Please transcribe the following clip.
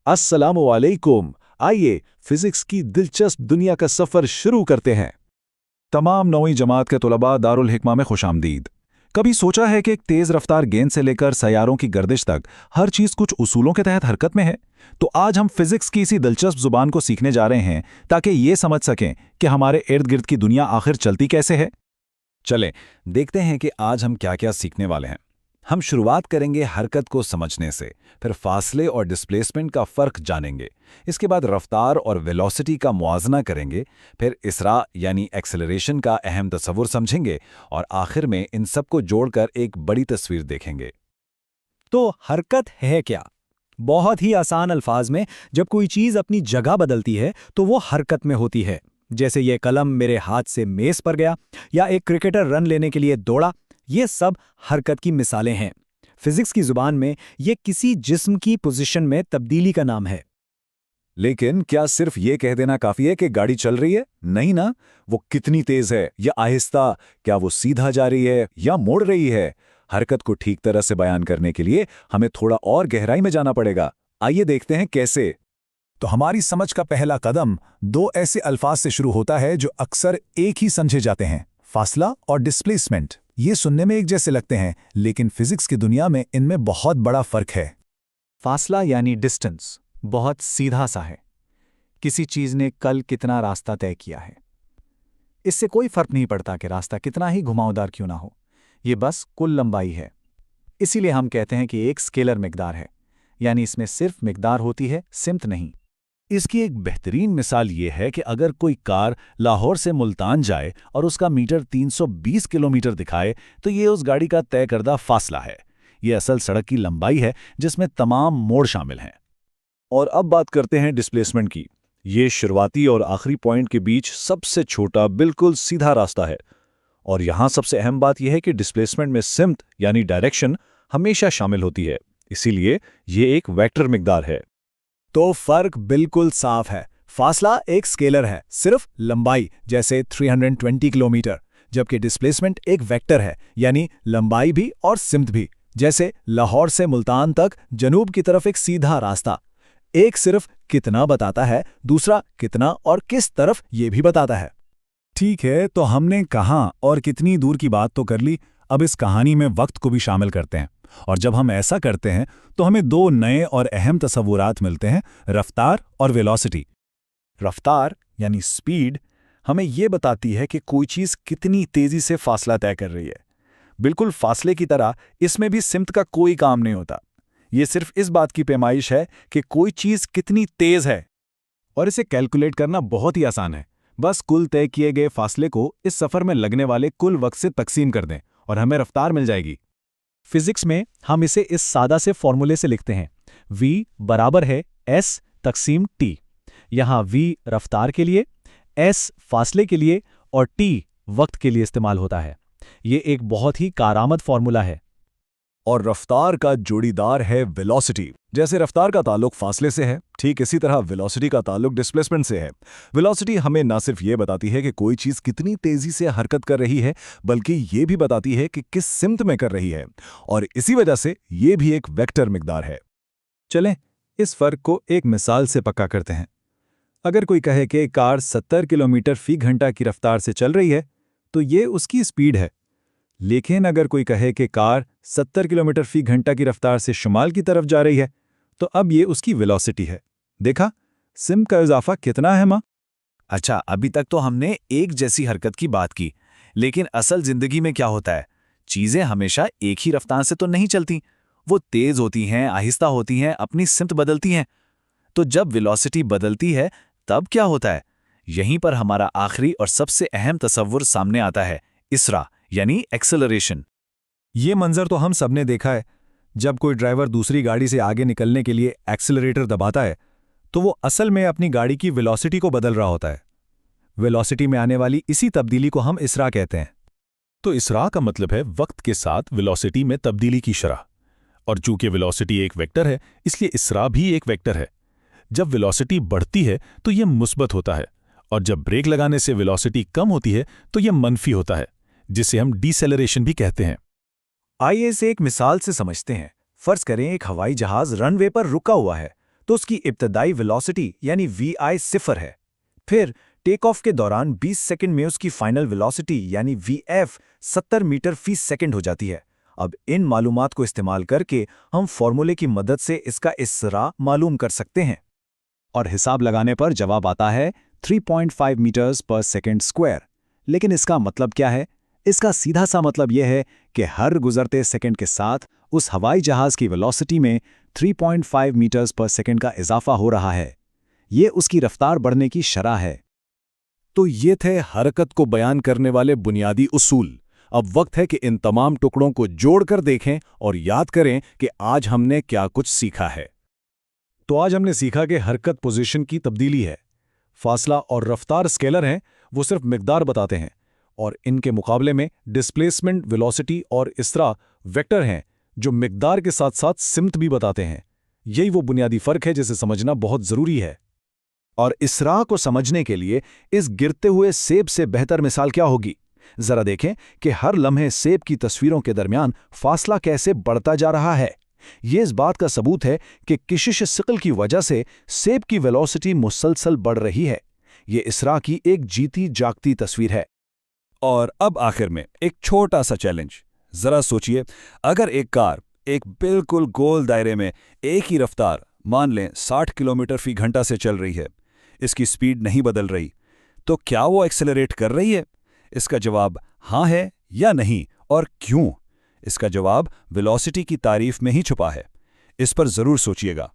अस्सलामुअलैकुम। आइए फिजिक्स की दिलचस्प दुनिया का सफर शुरू करते हैं। तमाम 9वीं जमात के तुलबा दारुल हिकमा में खुशामदीद। कभी सोचा है कि एक तेज रफ्तार गेंद से लेकर सैयारों की गर्दिश तक हर चीज कुछ उसूलों के तहत हरकत में है? तो आज हम फिजिक्स की इसी दिलचस्प जुबान को सीखने जा रहे हैं ताकि ये समझ सकें कि हमारे इर्द गिर्द की दुनिया आखिर चलती कैसे है। चलें देखते हैं कि आज हम क्या क्या सीखने वाले हैं। हम शुरुआत करेंगे हरकत को समझने से, फिर फासले और डिस्प्लेसमेंट का फ़र्क जानेंगे। इसके बाद रफ्तार और वेलोसिटी का मुआजना करेंगे, फिर इसरा यानी एक्सेलरेशन का अहम तस्वुर समझेंगे और आखिर में इन सब को जोड़कर एक बड़ी तस्वीर देखेंगे। तो हरकत है क्या? बहुत ही आसान अल्फाज में, जब कोई चीज़ अपनी जगह बदलती है तो वो हरकत में होती है। जैसे ये कलम मेरे हाथ से मेज़ पर गया या एक क्रिकेटर रन लेने के लिए दौड़ा, ये सब हरकत की मिसालें हैं। फिजिक्स की जुबान में ये किसी जिस्म की पोजीशन में तब्दीली का नाम है। लेकिन क्या सिर्फ ये कह देना काफी है कि गाड़ी चल रही है? नहीं ना। वो कितनी तेज है या आहिस्ता, क्या वो सीधा जा रही है या मुड़ रही है? हरकत को ठीक तरह से बयान करने के लिए हमें थोड़ा और गहराई में जाना पड़ेगा। आइए देखते हैं कैसे। तो हमारी समझ का पहला कदम दो ऐसे अल्फाज से शुरू होता है जो अक्सर एक ही समझे जाते हैं, फासला और डिस्प्लेसमेंट। ये सुनने में एक जैसे लगते हैं, लेकिन फिजिक्स की दुनिया में इनमें बहुत बड़ा फर्क है। फासला यानी डिस्टेंस बहुत सीधा सा है। किसी चीज़ ने कल कितना रास्ता तय किया है, इससे कोई फर्क नहीं पड़ता कि रास्ता कितना ही घुमावदार क्यों ना हो, ये बस कुल लंबाई है। इसीलिए हम कहते हैं कि एक स्केलर मिकदार है, यानी इसमें सिर्फ मिकदार होती है, सिमत नहीं। इसकी एक बेहतरीन मिसाल ये है कि अगर कोई कार लाहौर से मुल्तान जाए और उसका मीटर 320 किलोमीटर दिखाए तो ये उस गाड़ी का तय करदा फासला है। ये असल सड़क की लंबाई है जिसमें तमाम मोड़ शामिल हैं। और अब बात करते हैं डिस्प्लेसमेंट की। ये शुरुआती और आखिरी पॉइंट के बीच सबसे छोटा बिल्कुल सीधा रास्ता है। और यहाँ सबसे अहम बात यह है कि डिस्प्लेसमेंट में सिमत यानी डायरेक्शन हमेशा शामिल होती है, इसीलिए ये एक वेक्टर मिकदार है। तो फर्क बिल्कुल साफ है। फासला एक स्केलर है, सिर्फ लंबाई, जैसे 320 किलोमीटर, जबकि डिस्प्लेसमेंट एक वेक्टर है, यानी लंबाई भी और सिमत भी, जैसे लाहौर से मुल्तान तक जनूब की तरफ एक सीधा रास्ता। एक सिर्फ कितना बताता है, दूसरा कितना और किस तरफ ये भी बताता है। ठीक है, तो हमने कहाँ और कितनी दूर की बात तो कर ली। अब इस कहानी में वक्त को भी शामिल करते हैं, और जब हम ऐसा करते हैं तो हमें दो नए और अहम तस्वुरात मिलते हैं, रफ्तार और वेलोसिटी। रफ्तार यानी स्पीड हमें ये बताती है कि कोई चीज़ कितनी तेज़ी से फासला तय कर रही है। बिल्कुल फासले की तरह इसमें भी सिमत का कोई काम नहीं होता। ये सिर्फ इस बात की पैमाइश है कि कोई चीज़ कितनी तेज़ है। और इसे कैलकुलेट करना बहुत ही आसान है। बस कुल तय किए गए फासले को इस सफ़र में लगने वाले कुल वक्त से तकसीम कर दें और हमें रफ्तार मिल जाएगी। फिजिक्स में हम इसे इस सादा से फॉर्मूले से लिखते हैं, v बराबर है s तकसीम t। यहाँ v रफ्तार के लिए, s फासले के लिए और t वक्त के लिए इस्तेमाल होता है। ये एक बहुत ही कारआमद फॉर्मूला है। और रफ्तार का जोड़ीदार है वेलोसिटी। जैसे रफ्तार का ताल्लुक फासले से है, ठीक इसी तरह वेलोसिटी का ताल्लुक डिस्प्लेसमेंट से है। वेलोसिटी हमें न सिर्फ ये बताती है कि कोई चीज़ कितनी तेज़ी से हरकत कर रही है, बल्कि ये भी बताती है कि किस सिमत में कर रही है, और इसी वजह से ये भी एक वेक्टर मिकदार है। चलें इस फ़र्क को एक मिसाल से पक्का करते हैं। अगर कोई कहे कि कार 70 किलोमीटर फी घंटा की रफ्तार से चल रही है, तो ये उसकी स्पीड है। लेकिन अगर कोई कहे कि कार 70 किलोमीटर फी घंटा की रफ्तार से शुमाल की तरफ जा रही है, तो अब ये उसकी वेलोसिटी है। देखा सिम का इजाफा कितना है मां? अच्छा, अभी तक तो हमने एक जैसी हरकत की बात की, लेकिन असल जिंदगी में क्या होता है? चीजें हमेशा एक ही रफ्तार से तो नहीं चलती। वो तेज होती हैं, आहिस्ता होती हैं, अपनी सिमत बदलती हैं। तो जब वेलोसिटी बदलती है तब क्या होता है? यहीं पर हमारा आखिरी और सबसे अहम तस्वुर सामने आता है, इसरा यानी एक्सेलरेशन। ये मंजर तो हम सबने देखा है। जब कोई ड्राइवर दूसरी गाड़ी से आगे निकलने के लिए एक्सेलरेटर दबाता है, तो वो असल में अपनी गाड़ी की वेलोसिटी को बदल रहा होता है। वेलोसिटी में आने वाली इसी तब्दीली को हम इसरा कहते हैं। तो इसरा का मतलब है वक्त के साथ वेलोसिटी में तब्दीली की शरह। और चूंकि वेलोसिटी एक वेक्टर है, इसलिए इसरा भी एक वेक्टर है। जब वेलोसिटी बढ़ती है तो यह मुस्बत होता है, और जब ब्रेक लगाने से वेलोसिटी कम होती है तो यह मनफी होता है, जिसे हम डिसेलरेशन भी कहते हैं। आइए इसे एक मिसाल से समझते हैं। फर्ज करें एक हवाई जहाज रनवे पर रुका हुआ है, तो उसकी इब्तदाई वेलोसिटी यानी VI 0 है। फिर टेक ऑफ के दौरान 20 सेकंड में उसकी फाइनल वेलोसिटी यानी VF 70 मीटर फी सेकंड हो जाती है। अब इन मालूमात को इस्तेमाल करके हम फॉर्मूले की मदद से इसका इसरा मालूम कर सकते हैं। और हिसाब लगाने पर जवाब आता है 3.5 मीटर्स पर सेकंड स्क्वायर। लेकिन इसका मतलब क्या है? इसका सीधा सा मतलब यह है कि हर गुजरते सेकंड के साथ उस हवाई जहाज की वेलोसिटी में 3.5 मीटर्स पर सेकंड का इजाफा हो रहा है। ये उसकी रफ्तार बढ़ने की शरह है। तो ये थे हरकत को बयान करने वाले बुनियादी उसूल। अब वक्त है कि इन तमाम टुकड़ों को जोड़कर देखें और याद करें कि आज हमने क्या कुछ सीखा है। तो आज हमने सीखा कि हरकत पोजीशन की तब्दीली है, फासला और रफ्तार स्केलर हैं, वो सिर्फ मिकदार बताते हैं, और इनके मुकाबले में डिस्प्लेसमेंट, वेलोसिटी और इसरा वेक्टर हैं जो मिकदार के साथ साथ सिमत भी बताते हैं। यही वो बुनियादी फर्क है जिसे समझना बहुत जरूरी है। और इसरा को समझने के लिए इस गिरते हुए सेब से बेहतर मिसाल क्या होगी? जरा देखें कि हर लम्हे सेब की तस्वीरों के दरमियान फासला कैसे बढ़ता जा रहा है। ये इस बात का सबूत है कि किशिश सिकल की वजह से सेब की वेलोसिटी मुसलसल बढ़ रही है। ये इसरा की एक जीती जागती तस्वीर है। और अब आखिर में एक छोटा सा चैलेंज। जरा सोचिए, अगर एक कार एक बिल्कुल गोल दायरे में एक ही रफ्तार, मान लें 60 किलोमीटर फी घंटा से चल रही है, इसकी स्पीड नहीं बदल रही, तो क्या वो एक्सेलरेट कर रही है? इसका जवाब हाँ है या नहीं, और क्यों? इसका जवाब वेलोसिटी की तारीफ में ही छुपा है। इस पर जरूर सोचिएगा।